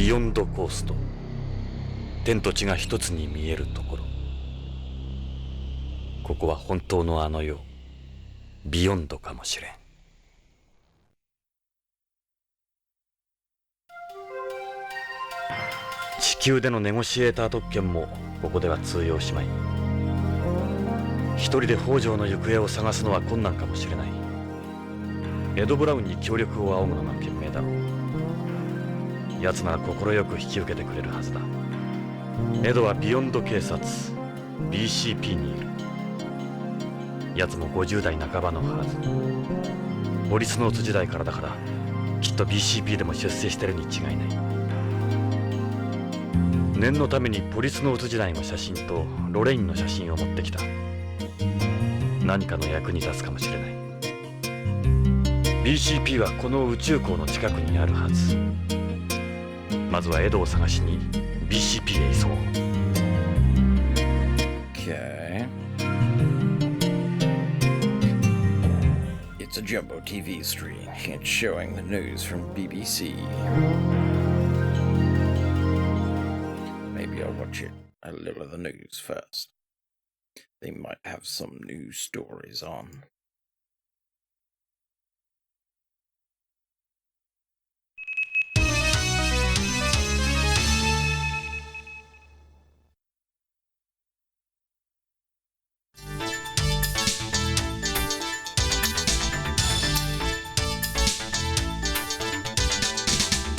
ビヨンドコースト。天と地が一つに見えるところ。ここは本当のあの世、ビヨンドかもしれん。地球でのネゴシエーター特権もここでは通用しまい。一人で北条の行方を探すのは困難かもしれない。エド・ブラウンに協力を仰ぐのが賢明だろう。奴なら快く引き受けてくれるはずだ。エドはビヨンド警察 BCP にいる。奴も50代半ばのはず。ポリスノーツ時代からだから、きっと BCP でも出世してるに違いない。念のためにポリスノーツ時代の写真とロレインの写真を持ってきた。何かの役に立つかもしれない。BCP はこの宇宙港の近くにあるはず。まずはエドを探しに BCP へ急ごう。Okay. It's a jumbo TV screen. It's showing the news from BBC. Maybe I'll watch it a little of the news first. They might have some news stories on.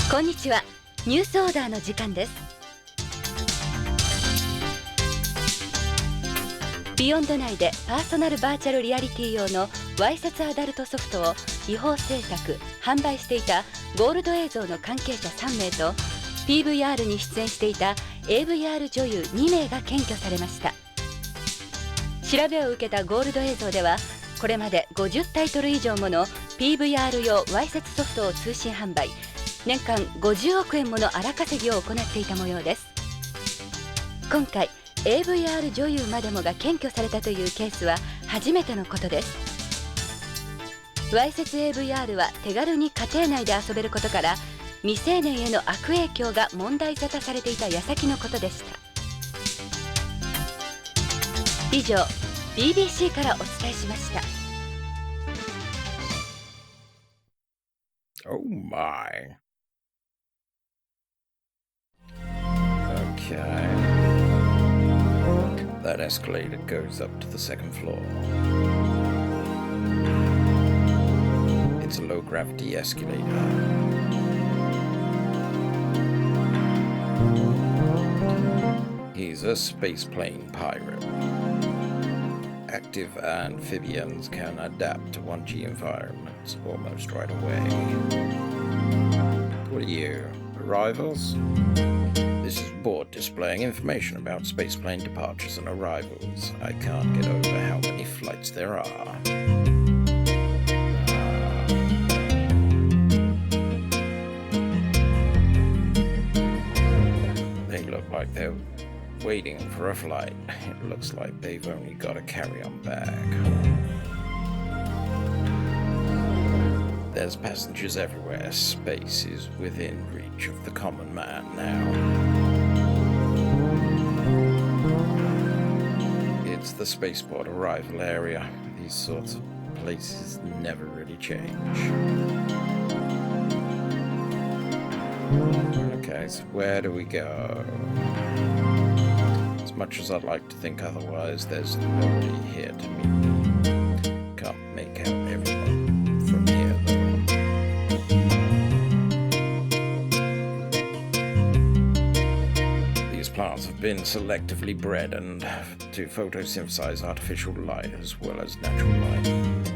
Konnichiwa. ニュースオーダーの時間です。ビヨンド内でパーソナルバーチャルリアリティ用のわいせつアダルトソフトを違法制作・販売していたゴールド映像の関係者3名と PVR に出演していた AVR 女優2名が検挙されました。調べを受けたゴールド映像では、これまで50タイトル以上もの PVR 用わいせつソフトを通信販売、年間50億円もの荒稼ぎを行っていた模様です。今回AVR 女優までもが検挙されたというケースは初めてのことです。わいせつ AVR は手軽に家庭内で遊べることから、未成年への悪影響が問題沙汰されていた矢先のことでした。以上 BBC からお伝えしました。 Oh my. Okay. That escalator goes up to the second floor. It's a low-gravity escalator. He's a spaceplane pirate. Active amphibians can adapt to 1G environments almost right away. What are you, arrivals? This is a board displaying information about spaceplane departures and arrivals. I can't get over how many flights there are. They look like they're waiting for a flight. It looks like they've only got a carry-on bag. There's passengers everywhere. Space is within reach of the common man now. It's the spaceport arrival area. These sorts of places never really change. Okay, so where do we go? As much as I'd like to think otherwise, there's nobody here to meet me. Can't make out everyone from here, though. These plants have been selectively bred and to photosynthesize artificial light as well as natural light.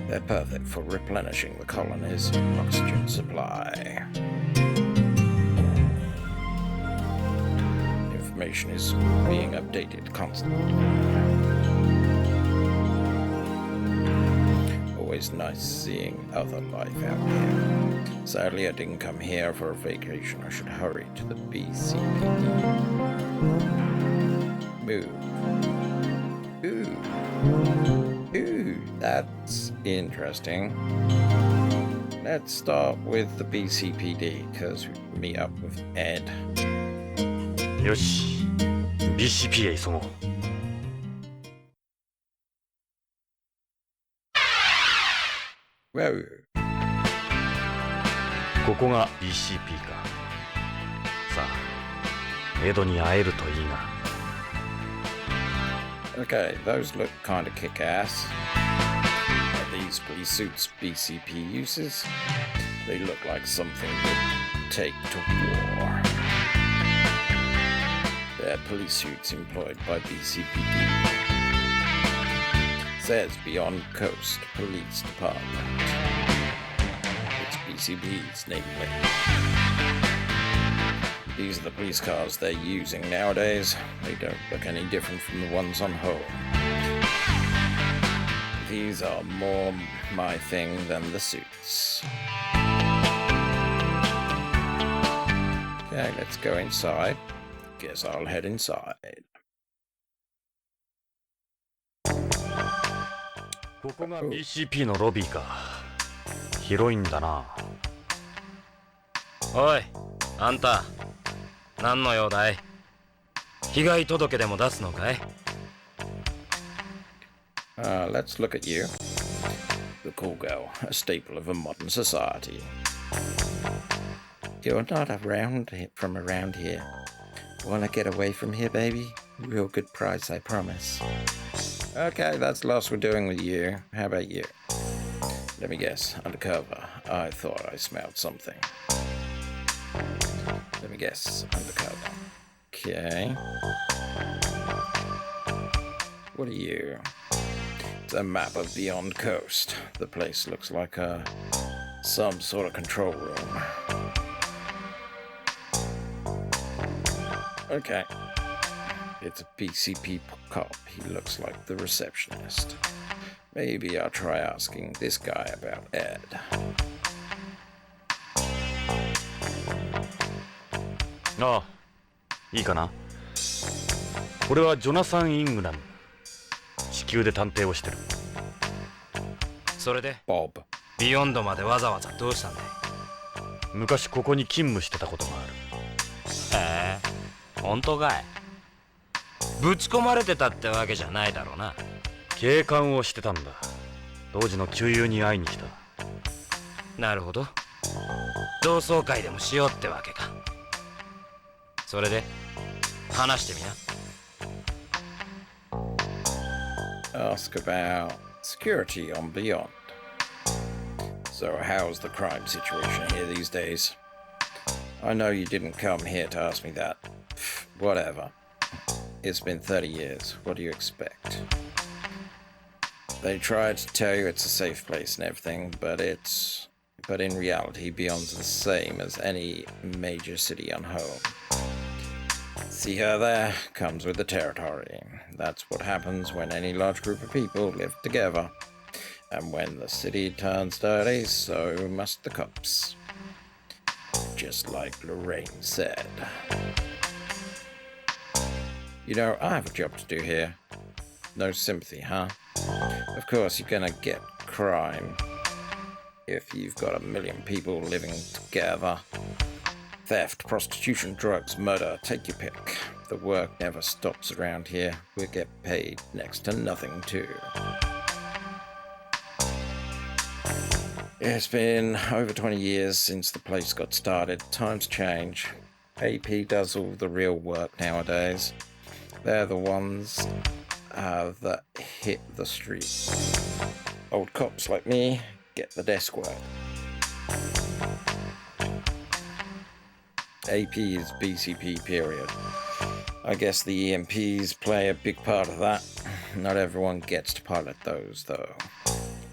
They're perfect for replenishing the colony's oxygen supply. Information is being updated constantly. Always nice seeing other life out here. Sadly, I didn't come here for a vacation. I should hurry to the BCPD. Move. Ooh, that's interesting. Let's start with the BCPD, because we meet up with Ed. よし BCP へ急ごう。Whoa. ここが BCP か。さあエドに会えるといいが。 Okay, those look kinda kick-ass. Are these police suits BCP uses? They look like something you'd take to war. They're police suits employed by BCPD. Says Beyond Coast Police Department. It's BCP's nameplate. These are the police cars they're using nowadays. They don't look any different from the ones on home. These are more my thing than the suits. Okay, let's go inside. Guess I'll head inside. ここが BCP のロビーか。広いんだな。おい、あんた、何の用だい？被害届でも出すのかい？ Let's look at you. The cool girl, a staple of a modern society. You're not from around here. Wanna get away from here, baby? Real good price, I promise. Okay, that's the last we're doing with you. How about you? Let me guess. Undercover. I thought I smelled something. Let me guess. Undercover. Okay. What are you? It's a map of Beyond Coast. The place looks like some sort of control room. Okay. It's a PCP cop. He looks like the receptionist. Maybe I'll try asking this guy about Ed. ああ、いいかな。これはジョナサン・イングラム。地球で探偵をしてる。それで Bob. ビヨンドまでわざわざどうしたんだい？昔ここに勤務してたことがある。へえ、本当かい？ぶち込まれてたってわけじゃないだろうな。警官をしてたんだ。当時の旧友に会いに来た。なるほど。同窓会でもしようってわけか。それで話してみな。Ask about security on Beyond. So how's the crime situation here these days? I know you didn't come here to ask me that. Whatever. It's been 30 years. What do you expect? They tried to tell you it's a safe place and everything, but in reality, Beyond's the same as any major city on home. See her there? Comes with the territory. That's what happens when any large group of people live together. And when the city turns dirty, so must the cops. Just like Lorraine said. You know, I have a job to do here. No sympathy, huh? Of course, you're gonna get crime if you've got a million people living together. Theft, prostitution, drugs, murder, take your pick. The work never stops around here. We get paid next to nothing, too. It's been over 20 years since the place got started. Times change. AP does all the real work nowadays. They're the ones that hit the street. Old cops like me get the desk work. AP is BCP, period. I guess the EMPs play a big part of that. Not everyone gets to pilot those, though.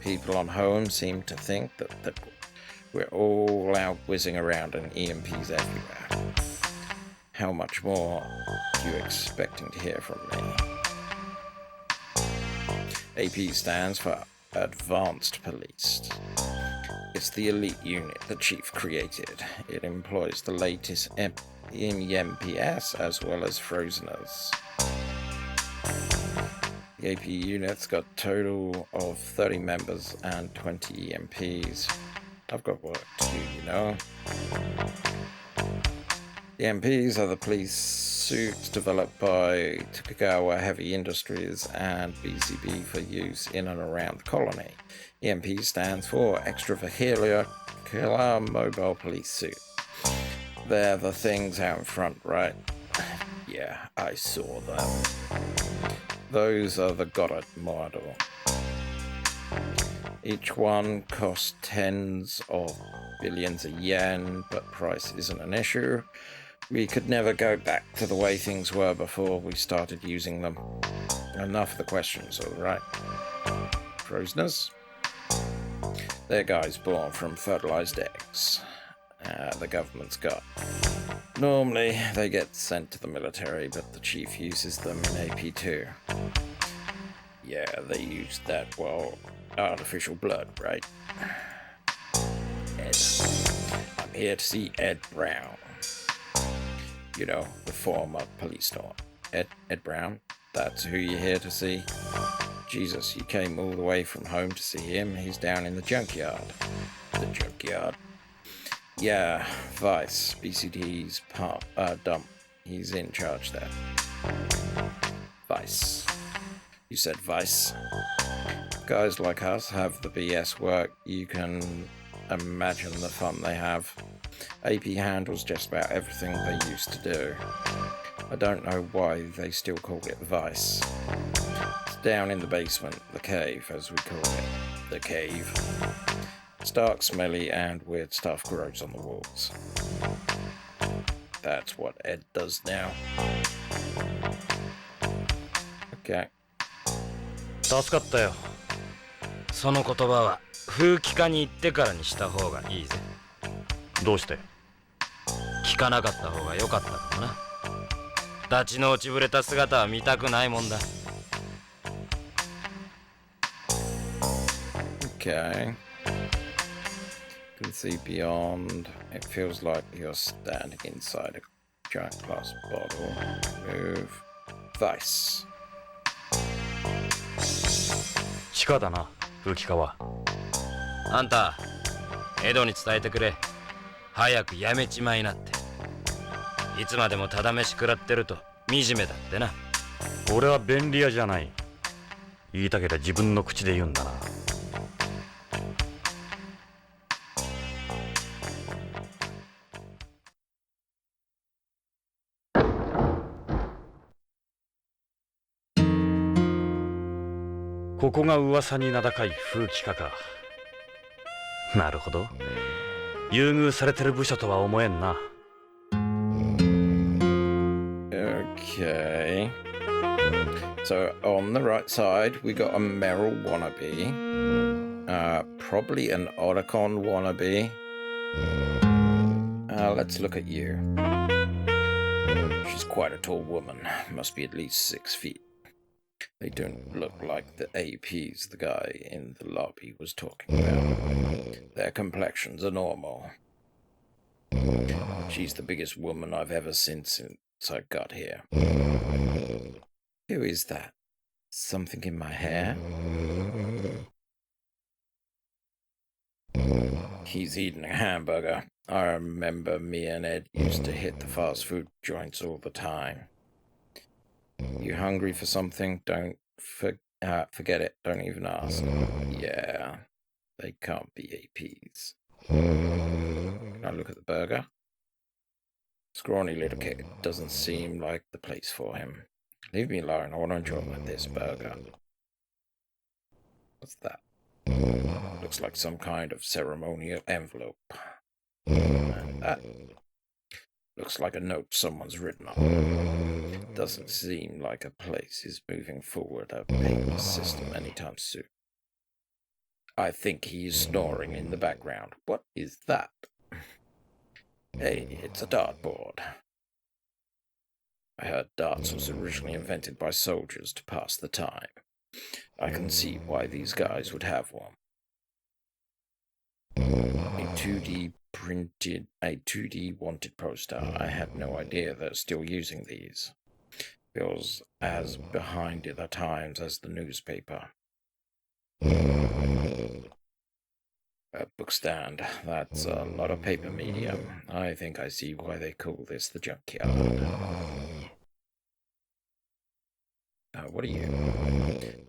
People on home seem to think that we're all out whizzing around in EMPs everywhere. How much more are you expecting to hear from me? AP stands for Advanced Police. It's the elite unit the chief created. It employs the latest in EMPs as well as Frozeners. The AP unit's got a total of 30 members and 20 EMPs. I've got work to do, you know. The MPs are the police suits developed by Tokugawa Heavy Industries and BCB for use in and around the colony. EMP stands for Extravehicular Mobile Police Suit. They're the things out in front, right? Yeah, I saw them. Those are the Goddard model. Each one costs tens of billions of yen, but price isn't an issue. We could never go back to the way things were before we started using them. Enough of the questions, alright? Prisoners? They're guys born from fertilized eggs. The government's got. Normally, they get sent to the military, but the chief uses them in AP2. Yeah, they use that, well, artificial blood, right? Ed. I'm here to see Ed Brown. You know, the former Policenauts. Ed Brown? That's who you're here to see? Jesus, you came all the way from home to see him. He's down in the junkyard. The junkyard? Yeah, Vice, BCD's dump. He's in charge there. Vice. You said Vice. Guys like us have the BS work. You can imagine the fun they have. AP handles just about everything they used to do. I don't know why they still call it Vice. It's down in the basement, the cave, as we call it. The cave. It's dark, smelly, and weird stuff grows on the walls. That's what Ed does now. Okay. 助かったよ。その言葉は風紀課に行ってからにした方がいいぜ。どうして？聞かなかった方が良かったかもな。立ちの落ちぶれた姿は見たくないもんだ。Okay. You can see beyond. It feels like you're standing inside a giant glass bottle. Move. Vice. 地下だな、風紀課は。あんた、エドに伝えてくれ。早くやめちまいなって。いつまでもただ飯食らってると惨めだってな。俺は便利屋じゃない。言いたけりゃ自分の口で言うんだな。ここが噂に名高い風紀課か。なるほど。優遇されてる部署とは思えんな。Okay. So on the right side, we got a Meryl wannabe. Probably an Otacon wannabe. Let's look at you. She's quite a tall woman. Must be at least 6 feet. They don't look like the APs the guy in the lobby was talking about. Their complexions are normal. She's the biggest woman I've ever seen since I got here. Who is that? Something in my hair? He's eating a hamburger. I remember me and Ed used to hit the fast food joints all the time. You hungry for something? Don't forget it. Don't even ask. Yeah, they can't be APs. Can I look at the burger? Scrawny little kid. Doesn't seem like the place for him. Leave me alone. I want to enjoy this burger. What's that? Looks like some kind of ceremonial envelope. And that looks like a note someone's written on. Doesn't seem like a place is moving forward a paperless system anytime soon. I think he's snoring in the background. What is that? Hey, it's a dartboard. I heard darts was originally invented by soldiers to pass the time. I can see why these guys would have one. A 2D wanted poster. I had no idea they're still using these. Feels as behind the times as the newspaper. A bookstand. That's a lot of paper medium. I think I see why they call this the junkyard. What are you?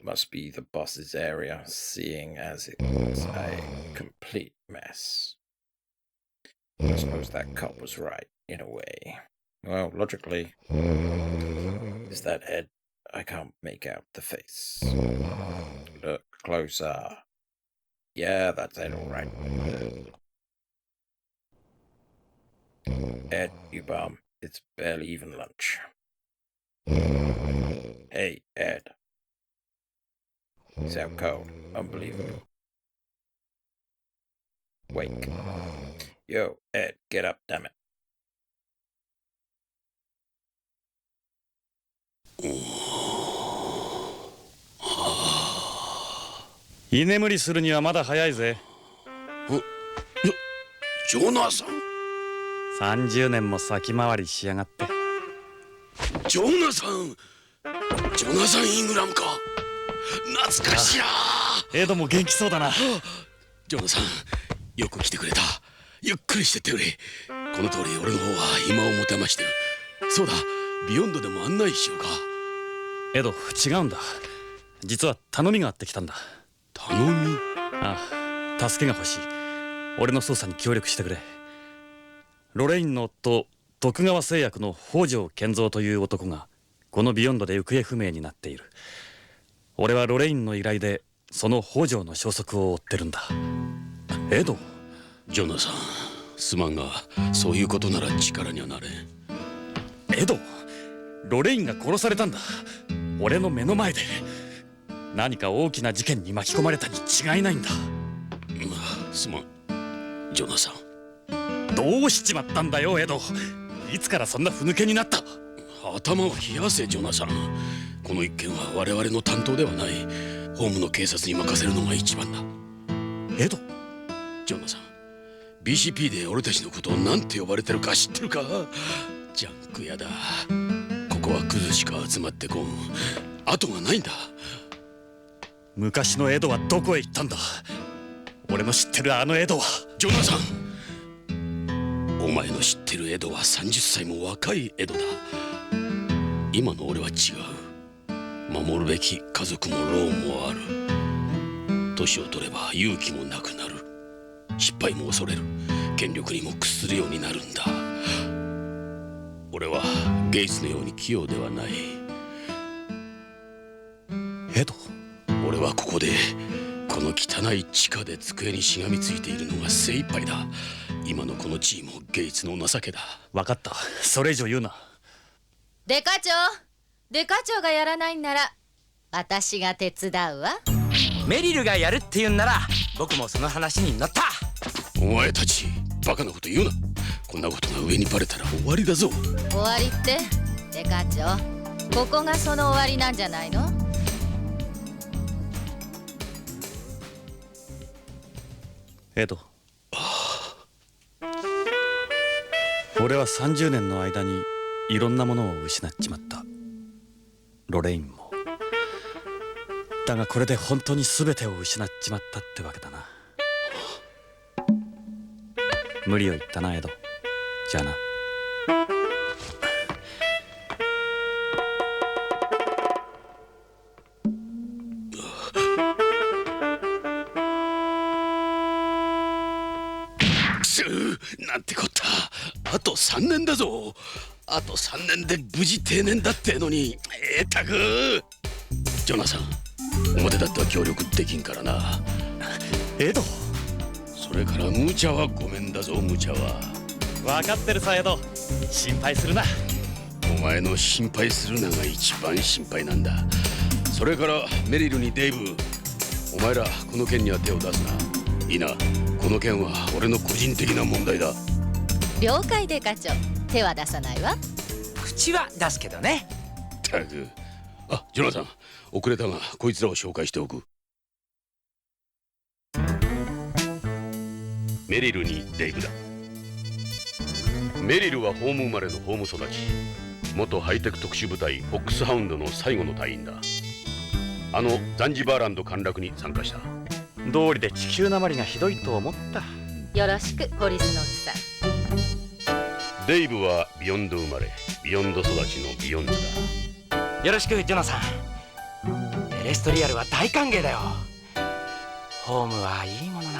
Must be the boss's area, seeing as it's a complete mess. I suppose that cop was right, in a way. Well, logically, is that Ed? I can't make out the face. Look closer. Yeah, that's Ed, all right. Ed, you bum. It's barely even lunch. Hey, Ed. He's out cold. Unbelievable. Wake. Yo, Ed, get up, damn it. 居眠りするにはまだ早いぜ。ジョナサン。30年も先回りしやがって。ジョナサンイングラムか。懐かしいな。エドも元気そうだな。ジョナサン、よく来てくれた。ゆっくりしてってくれ。この通り俺の方は暇を持てましてる。そうだ、ビヨンドでも案内しようか。エド、違うんだ。実は頼みがあってきたんだ。頼み？ああ、助けが欲しい。俺の捜査に協力してくれ。ロレインの夫、徳川製薬の北条健三という男がこのビヨンドで行方不明になっている。俺はロレインの依頼でその北条の消息を追ってるんだ。エド。ジョナサン、すまんがそういうことなら力にはなれん。エド、ロレインが殺されたんだ。俺の目の前で。何か大きな事件に巻き込まれたに違いないんだ。すまん、ジョナサン。どうしちまったんだよ、エド。いつからそんなふぬけになった？頭を冷やせ、ジョナサン。この一件は我々の担当ではない。ホームの警察に任せるのが一番だ。エド。ジョナサン、BCP で俺たちのことを何て呼ばれてるか知ってるか？ジャンク屋だ。ここはクズしか集まってこん。後がないんだ。昔のエドはどこへ行ったんだ？俺の知ってるあのエドは。ジョナサン、お前の知ってるエドは30歳も若いエドだ。今の俺は違う。守るべき家族もローンもある。年を取れば勇気もなくなる。失敗も恐れる。権力にも屈するようになるんだ。俺はゲイツのように器用ではない。エド。俺はここでこの汚い地下で机にしがみついているのが精一杯だ。今のこの地位もゲイツの情けだ。分かった、それ以上言うな。デカ長がやらないんなら私が手伝うわ。メリルがやるって言うんなら僕もその話に乗った。お前たちバカなこと言うな。こんなことが上にバレたら終わりだぞ。終わりってデカ長、ここがその終わりなんじゃないの？エド。俺は30年の間にいろんなものを失っちまった。ロレインも。だがこれで本当に全てを失っちまったってわけだな。無理を言ったな、エド。じゃあな。なんてこった。あと3年だぞ。あと3年で無事定年だってのに。たくジョナサン、表だっては協力できんからな。エド。それから無茶はごめんだぞ。無茶は分かってるさ、エド。心配するな。お前の心配するのが一番心配なんだ。それからメリルにデイブ、お前らこの件には手を出すな。いいな。この件は俺の個人的な問題だ。了解デカ長、手は出さないわ。口は出すけどね。たく。あ、ジョナサン、遅れたがこいつらを紹介しておく。メリルにデイブだ。メリルはホーム生まれのホーム育ち。元ハイテク特殊部隊フォックスハウンドの最後の隊員だ。あのザンジバーランド陥落に参加した。道理で地球なまりがひどいと思った。よろしくポリスノーツさん。デイブはビヨンド生まれ、ビヨンド育ちのビヨンドだ。よろしくジョナさん。テレストリアルは大歓迎だよ。ホームはいいものな。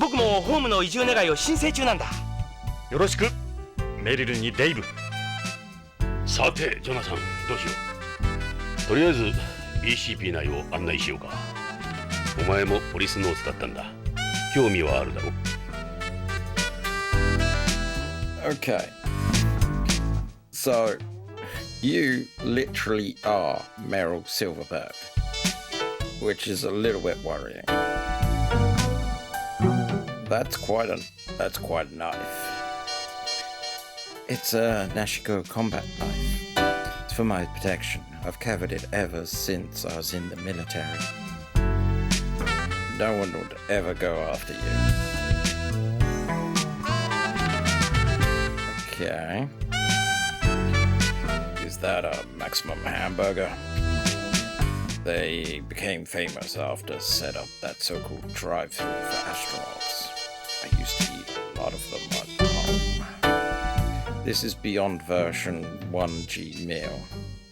僕もホームの移住願いを申請中なんだ。よろしくメリルにデイブ。さてジョナサン、どうしよう。とりあえず BCP 内を案内しようか。お前もポリスノーツだったんだ。興味はあるだろう。 Okay. So, you literally are Meryl Silverberg, which is a little bit worrying. That's quite a knife. It's a Nashiko combat knife. It's for my protection. I've carried it ever since I was in the military. No one would ever go after you. Okay. Is that a Maximum hamburger? They became famous after set up that so-called drive-thru for astronauts. I used to eat a lot of them at home. This is Beyond version 1G meal.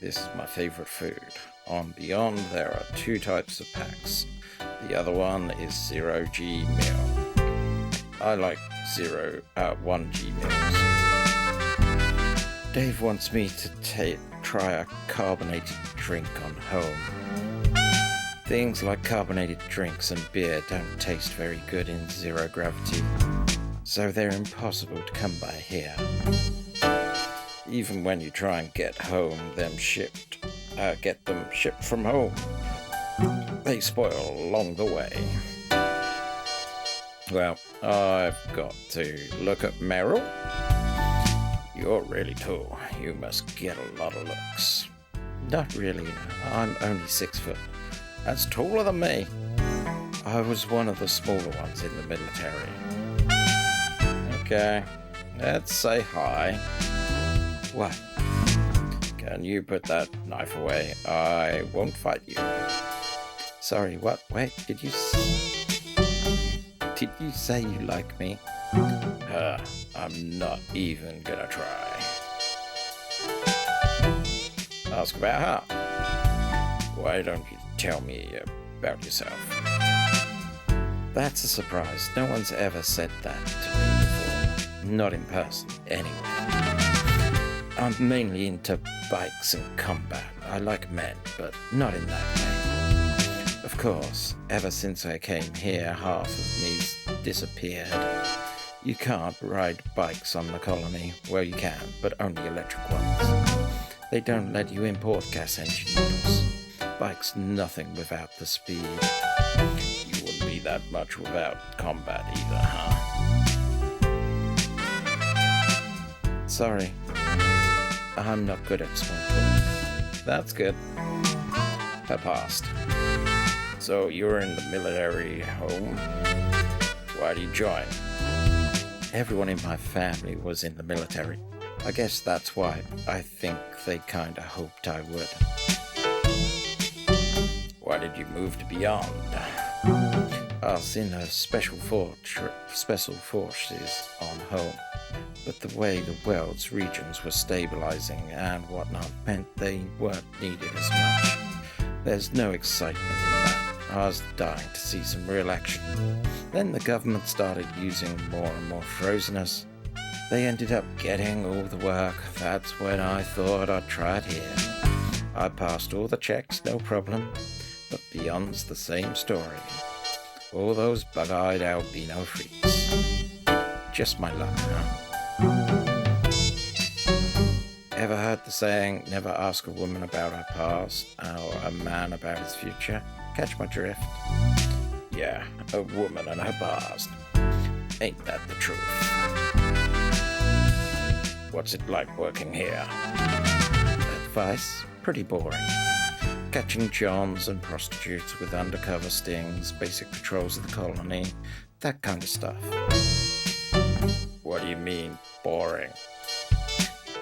This is my favorite food. On Beyond there are 2 types of packs. The other one is 0G meal. I like 1G meals. Dave wants me to try a carbonated drink on home. Things like carbonated drinks and beer don't taste very good in zero gravity, so they're impossible to come by here. Even when you try and get them shipped from home, they spoil along the way. Well, I've got to look at Meryl. You're really tall. You must get a lot of looks. Not really. I'm only 6 foot. That's taller than me. I was one of the smaller ones in the military. Okay, let's say hi. What? Can you put that knife away? I won't fight you. Sorry, what? Wait, did you say you like me? I'm not even gonna try. Ask about her. Why don't you tell me about yourself? That's a surprise. No one's ever said that to me before. Not in person, anyway. I'm mainly into bikes and combat. I like men, but not in that way. Of course, ever since I came here, half of me's disappeared. You can't ride bikes on the colony. Well, you can, but only electric ones. They don't let you import gas engine models. Bike's nothing without the speed. You wouldn't be that much without combat either, huh? Sorry. I'm not good at small talk. That's good. Her past. So you're in the military home? Why did you join? Everyone in my family was in the military. I guess that's why I think they kinda hoped I would. Why did you move to Beyond? I was in a special forces on home, but the way the world's regions were stabilizing and whatnot meant they weren't needed as much. There's no excitement in that. I was dying to see some real action. Then the government started using more and more frozenness. They ended up getting all the work. That's when I thought I'd try it here. I passed all the checks, no problem. But Beyond's the same story. All those bug-eyed albino freaks. Just my luck, huh? Ever heard the saying, never ask a woman about her past, or a man about his future? Catch my drift? Yeah, a woman and her past. Ain't that the truth? What's it like working here? Advice? Pretty boring. Catching Johns and prostitutes with undercover stings, basic patrols of the colony, that kind of stuff. What do you mean, boring?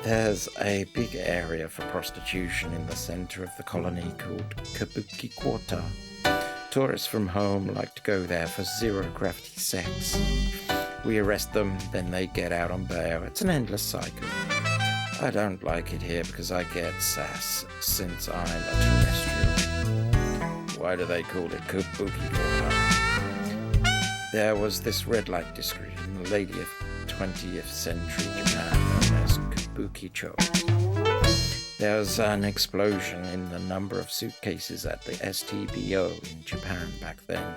There's a big area for prostitution in the center of the colony called Kabuki Quarter. Tourists from home like to go there for zero-gravity sex. We arrest them, then they get out on bail. It's an endless cycle. I don't like it here because I get sass since I'm a terrestrial. Why do they call it Kabuki? There was this red light district in the late 20th century Japan known as Kabuki-cho. There was an explosion in the number of suitcases at the STBO in Japan back then.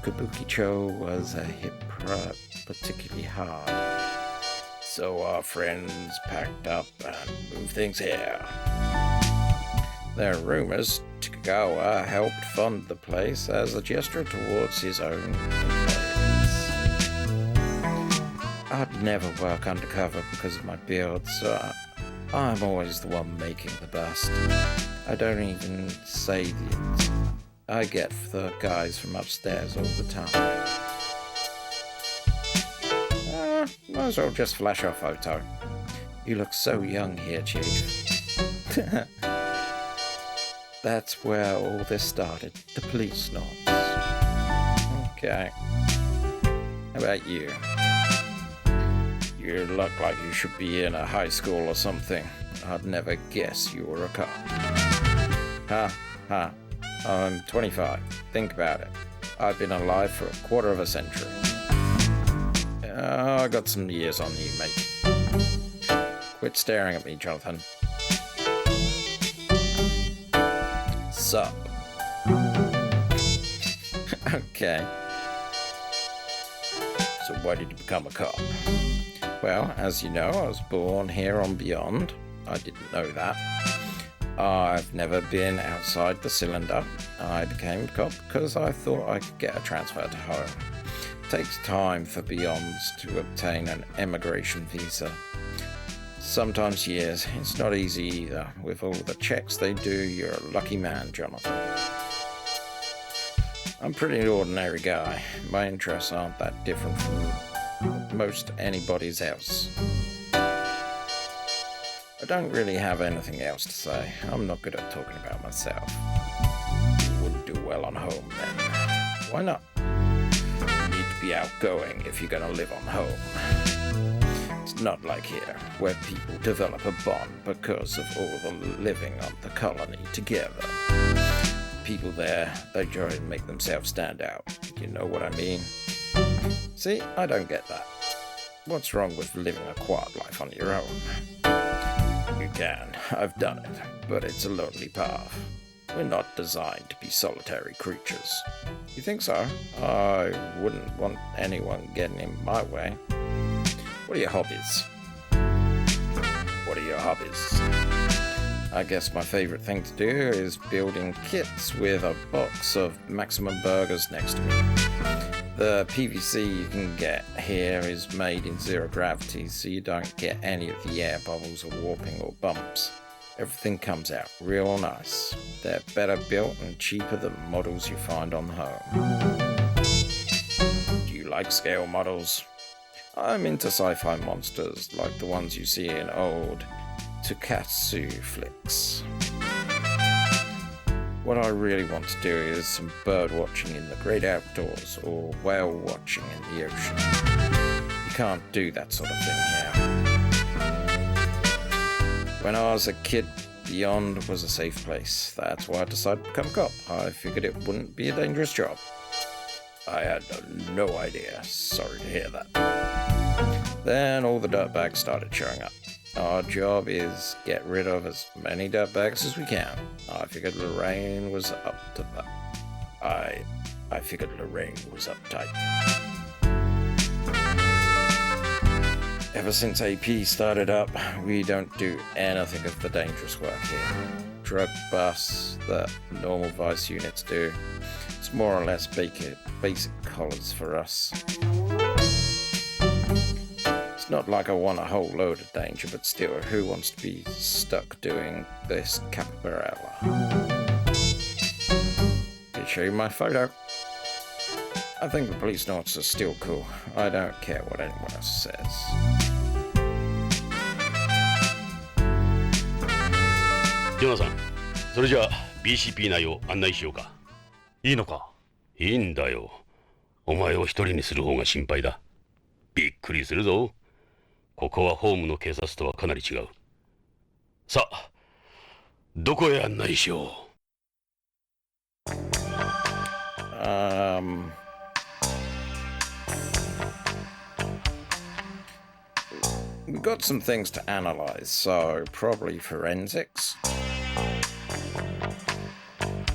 Kabuki-cho was a hit particularly hard. So our friends packed up and moved things here. There are rumors Takagawa helped fund the place as a gesture towards his own employees. I'd never work undercover because of my build, so I'm always the one making the bust. I don't even say the I get the guys from upstairs all the time. Might as well just flash our photo. You look so young here, Chief. That's where all this started, the Policenauts. Okay. How about you? You look like you should be in a high school or something. I'd never guess you were a cop. I'm 25. Think about it. I've been alive for a quarter of a century. I got some years on you, mate. Quit staring at me, Jonathan. Sup? Okay. So why did you become a cop? Well, as you know, I was born here on Beyond. I didn't know that. I've never been outside the cylinder. I became a cop because I thought I could get a transfer to home. It takes time for Beyonds to obtain an emigration visa. Sometimes years. It's not easy either. With all the checks they do, you're a lucky man, Jonathan. I'm a pretty ordinary guy. My interests aren't that different from most anybody's else. I don't really have anything else to say. I'm not good at talking about myself. You wouldn't do well on home then. Why not? You need to be outgoing if you're gonna live on home. It's not like here, where people develop a bond because of all the living on the colony together. People there, they try to make themselves stand out. You know what I mean? See, I don't get that. What's wrong with living a quiet life on your own? You can. I've done it. But it's a lonely path. We're not designed to be solitary creatures. You think so? I wouldn't want anyone getting in my way. What are your hobbies? What are your hobbies? I guess my favorite thing to do is building kits with a box of Maximum Burgers next to me. The PVC you can get here is made in zero gravity, so you don't get any of the air bubbles or warping or bumps. Everything comes out real nice. They're better built and cheaper than models you find on the home. Do you like scale models? I'm into sci-fi monsters like the ones you see in old Tokusatsu flicks. What I really want to do is some bird watching in the great outdoors or whale watching in the ocean. You can't do that sort of thing here. When I was a kid, Beyond was a safe place. That's why I decided to become a cop. I figured it wouldn't be a dangerous job. I had no idea. Sorry to hear that. Then all the dirtbags started showing up. Our job is get rid of as many dirtbags as we can. I figured Lorraine was up to that. I figured Lorraine was uptight. Ever since AP started up, we don't do anything of the dangerous work here. Drug busts that normal vice units do. It's more or less basic collars for us. It's not like I want a whole load of danger, but still, who wants to be stuck doing this capoeira? Can I show you my photo? I think the Policenauts are still cool. I don't care what anyone else says. ジョナサン、それじゃあ BCP 内を案内しようか。いいのか？いいんだよ。お前を一人にする方が心配だ。びっくりするぞ。ここはホームの警察とはかなり違う。さあ、どこへ案内しよう。We've got some things to analyze, so probably forensics.